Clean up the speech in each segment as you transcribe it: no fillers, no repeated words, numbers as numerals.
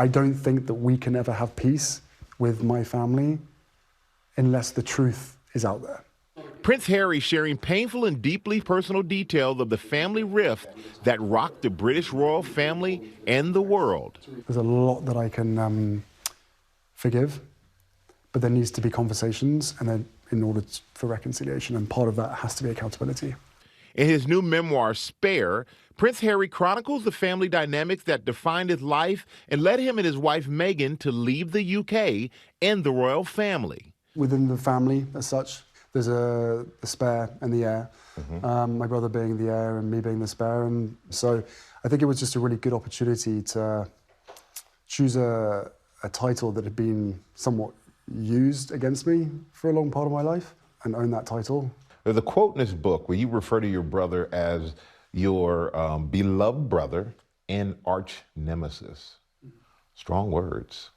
I don't think that we can ever have peace with my family unless the truth is out there. Prince Harry sharing painful and deeply personal details of the family rift that rocked the British royal family and the world. There's a lot that I can forgive, but there needs to be conversations and then in order for reconciliation, and part of that has to be accountability. In his new memoir, Spare, Prince Harry chronicles the family dynamics that defined his life and led him and his wife Meghan to leave the UK and the royal family. Within the family as such, there's the spare and the heir. My brother being the heir and me being the spare. And so I think it was just a really good opportunity to choose a title that had been somewhat used against me for a long part of my life and own that title. There's a quote in this book where you refer to your brother as your beloved brother and arch nemesis. Strong words.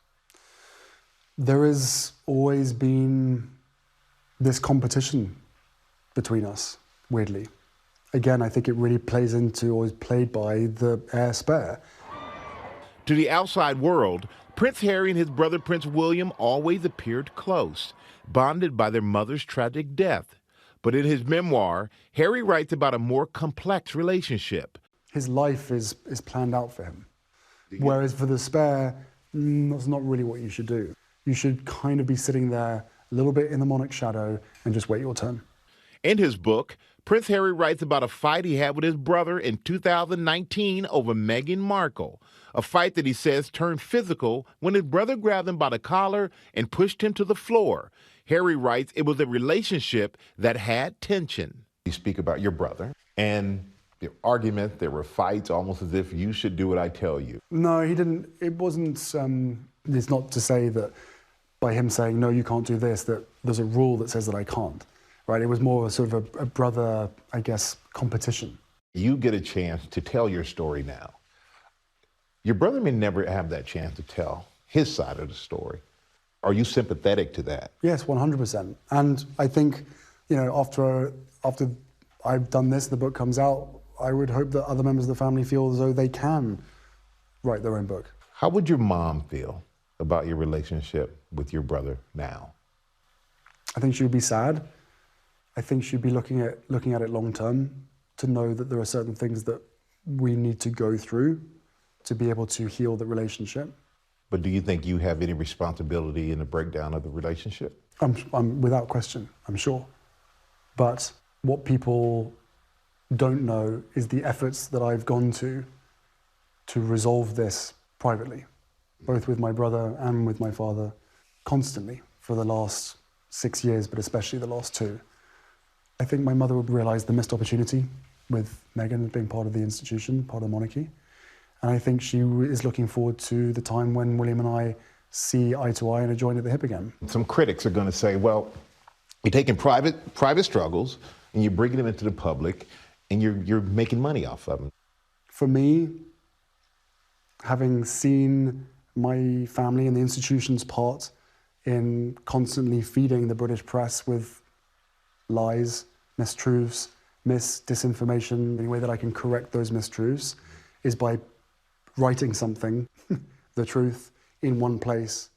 There has always been this competition between us, weirdly. Again, I think it really plays into, or is played by, the heir spare. To the outside world, Prince Harry and his brother Prince William always appeared close, bonded by their mother's tragic death. But in his memoir, Harry writes about a more complex relationship. His life is planned out for him. Whereas for the spare, that's not really what you should do. You should kind of be sitting there a little bit in the monarch's shadow and just wait your turn. In his book, Prince Harry writes about a fight he had with his brother in 2019 over Meghan Markle, a fight that he says turned physical when his brother grabbed him by the collar and pushed him to the floor. Harry writes it was a relationship that had tension. You speak about your brother and the argument, there were fights, almost as if you should do what I tell you. No, he didn't. It wasn't, it's not to say that by him saying, no, you can't do this, that there's a rule that says that I can't, right? It was more sort of a brother, I guess, competition. You get a chance to tell your story now. Your brother may never have that chance to tell his side of the story. Are you sympathetic to that? Yes, 100%. And I think, you know, after I've done this, the book comes out, I would hope that other members of the family feel as though they can write their own book. How would your mom feel about your relationship with your brother now? I think she would be sad. I think she'd be looking at it long term to know that there are certain things that we need to go through to be able to heal the relationship. But do you think you have any responsibility in the breakdown of the relationship? I'm without question, I'm sure. But what people don't know is the efforts that I've gone to resolve this privately, both with my brother and with my father, constantly for the last 6 years, but especially the last 2. I think my mother would realise the missed opportunity with Meghan being part of the institution, part of the monarchy. And I think she is looking forward to the time when William and I see eye to eye and are joined at the hip again. Some critics are going to say, well, you're taking private struggles and you're bringing them into the public and you're making money off of them. For me, having seen my family and the institution's part in constantly feeding the British press with lies, mistruths, disinformation, the way that I can correct those mistruths is by writing something, the truth, in one place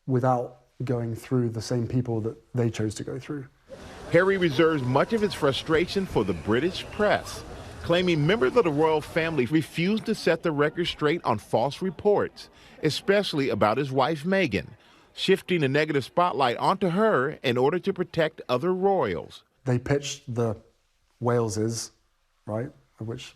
without going through the same people that they chose to go through. Harry reserves much of his frustration for the British press, claiming members of the royal family refused to set the record straight on false reports, especially about his wife Meghan, shifting the negative spotlight onto her in order to protect other royals. They pitched the Waleses, right, of which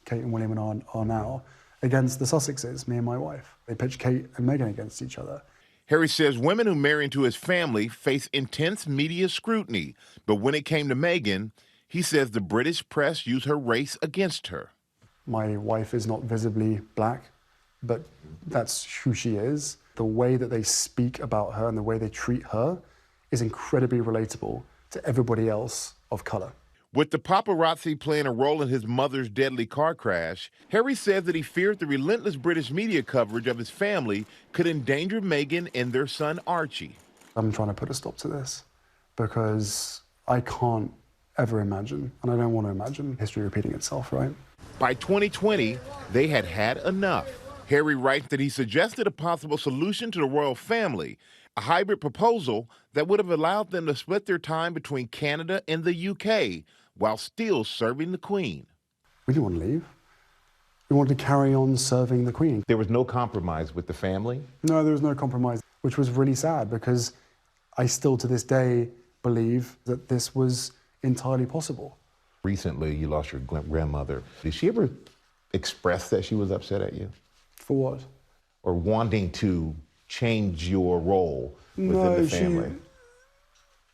Kate and William are now, against the Sussexes, me and my wife. They pitched Kate and Meghan against each other. Harry says women who marry into his family face intense media scrutiny, but when it came to Meghan, he says the British press used her race against her. My wife is not visibly black, but that's who she is. The way that they speak about her and the way they treat her is incredibly relatable to everybody else of color. With the paparazzi playing a role in his mother's deadly car crash, Harry says that he fears the relentless British media coverage of his family could endanger Meghan and their son Archie. I'm trying to put a stop to this because I can't ever imagine, and I don't want to imagine, history repeating itself, right? By 2020, they had had enough. Harry writes that he suggested a possible solution to the royal family, a hybrid proposal that would have allowed them to split their time between Canada and the UK while still serving the Queen. We didn't want to leave. We wanted to carry on serving the Queen. There was no compromise with the family? No, there was no compromise, which was really sad because I still to this day believe that this was entirely possible. Recently, you lost your grandmother. Did she ever express that she was upset at you? For what? Or wanting to change your role within the family?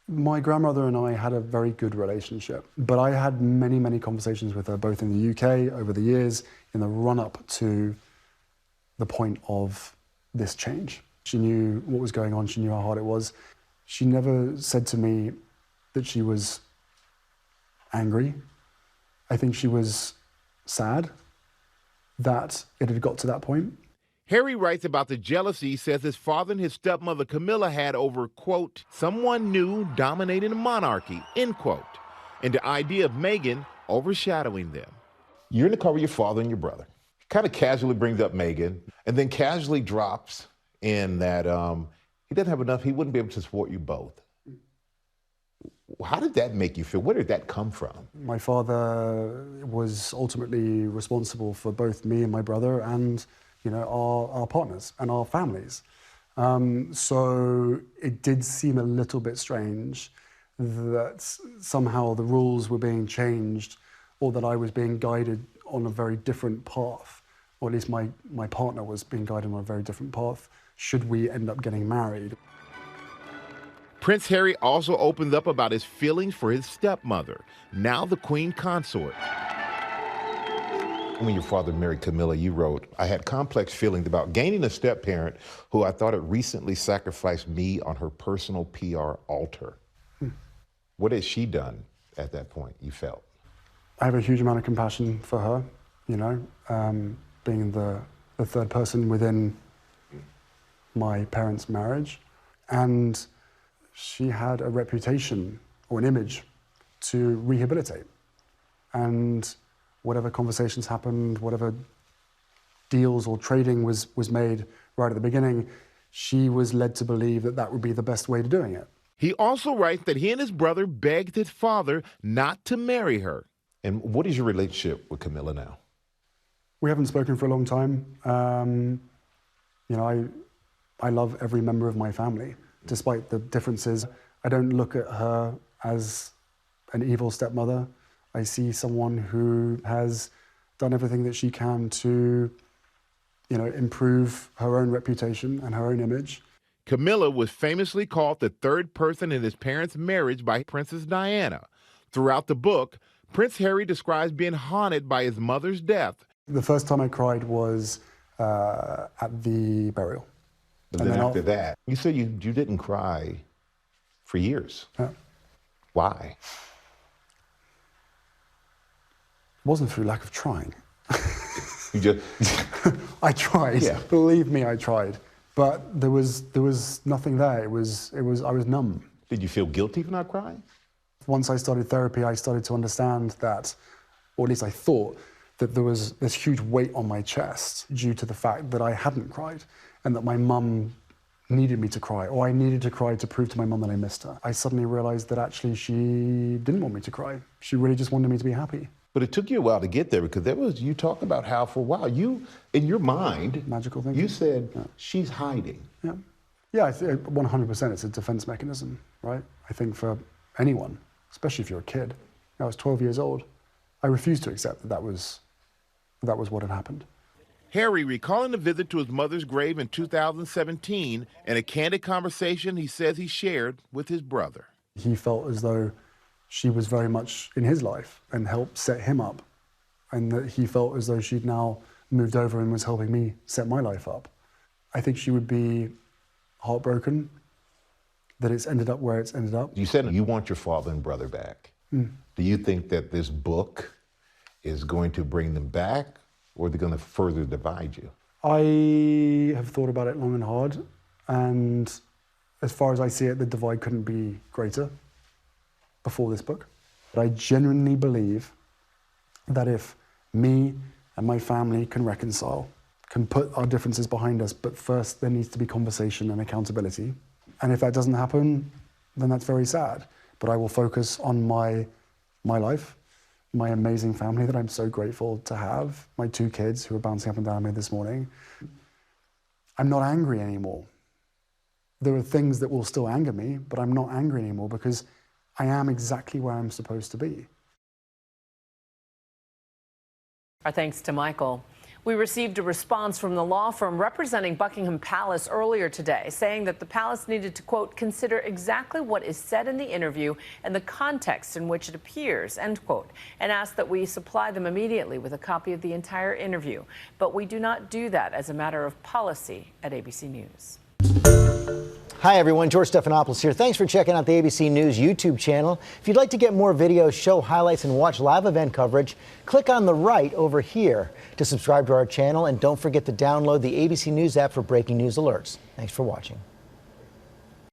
My grandmother and I had a very good relationship, but I had many, many conversations with her, both in the UK over the years, in the run-up to the point of this change. She knew what was going on, she knew how hard it was. She never said to me that she was angry. I think she was sad that it had got to that point. Harry writes about the jealousy he says his father and his stepmother Camilla had over, quote, someone new dominating the monarchy, end quote, and the idea of Meghan overshadowing them. You're in the car with your father and your brother. Kind of casually brings up Meghan, and then casually drops in that he doesn't have enough, he wouldn't be able to support you both. How did that make you feel? Where did that come from? My father was ultimately responsible for both me and my brother and our partners and our families. So it did seem a little bit strange that somehow the rules were being changed or that I was being guided on a very different path, or at least my partner was being guided on a very different path, should we end up getting married. Prince Harry also opened up about his feelings for his stepmother, now the Queen Consort. When your father married Camilla, you wrote, I had complex feelings about gaining a step-parent who I thought had recently sacrificed me on her personal PR altar. What had she done at that point, you felt? I have a huge amount of compassion for her, being the third person within my parents' marriage. And she had a reputation or an image to rehabilitate. And whatever conversations happened, whatever deals or trading was made right at the beginning, she was led to believe that that would be the best way to doing it. He also writes that he and his brother begged his father not to marry her. And what is your relationship with Camilla now? We haven't spoken for a long time. I love every member of my family, despite the differences. I don't look at her as an evil stepmother. I see someone who has done everything that she can to, improve her own reputation and her own image. Camilla was famously called the third person in his parents' marriage by Princess Diana. Throughout the book, Prince Harry describes being haunted by his mother's death. The first time I cried was at the burial. But then after that, you said you didn't cry for years. Yeah. Why? It wasn't through lack of trying. You just I tried. Yeah. Believe me, I tried. But there was nothing there. I was numb. Did you feel guilty for not crying? Once I started therapy, I started to understand that, or at least I thought, that there was this huge weight on my chest due to the fact that I hadn't cried and that my mum needed me to cry, or I needed to cry to prove to my mum that I missed her. I suddenly realized that actually she didn't want me to cry. She really just wanted me to be happy. But it took you a while to get there because you talked about how for a while in your mind, magical thinking. You said she's hiding. Yeah. Yeah, 100% it's a defense mechanism, right? I think for anyone, especially if you're a kid. I was 12 years old. I refused to accept that was what had happened. Harry, recalling a visit to his mother's grave in 2017 and a candid conversation he says he shared with his brother. He felt as though she was very much in his life and helped set him up, and that he felt as though she'd now moved over and was helping me set my life up. I think she would be heartbroken that it's ended up where it's ended up. You said you want your father and brother back. Do you think that this book is going to bring them back, or are they going to further divide you? I have thought about it long and hard, and as far as I see it, the divide couldn't be greater before this book. But I genuinely believe that if me and my family can reconcile, can put our differences behind us, but first there needs to be conversation and accountability. And if that doesn't happen, then that's very sad. But I will focus on my life, my amazing family that I'm so grateful to have, my 2 kids who are bouncing up and down me this morning. I'm not angry anymore. There are things that will still anger me, but I'm not angry anymore because I am exactly where I'm supposed to be. Our thanks to Michael. We received a response from the law firm representing Buckingham Palace earlier today, saying that the palace needed to, quote, consider exactly what is said in the interview and the context in which it appears, end quote, and asked that we supply them immediately with a copy of the entire interview. But we do not do that as a matter of policy at ABC News. Hi, everyone. George Stephanopoulos here. Thanks for checking out the ABC News YouTube channel. If you'd like to get more videos, show highlights, and watch live event coverage, click on the right over here to subscribe to our channel. And don't forget to download the ABC News app for breaking news alerts. Thanks for watching.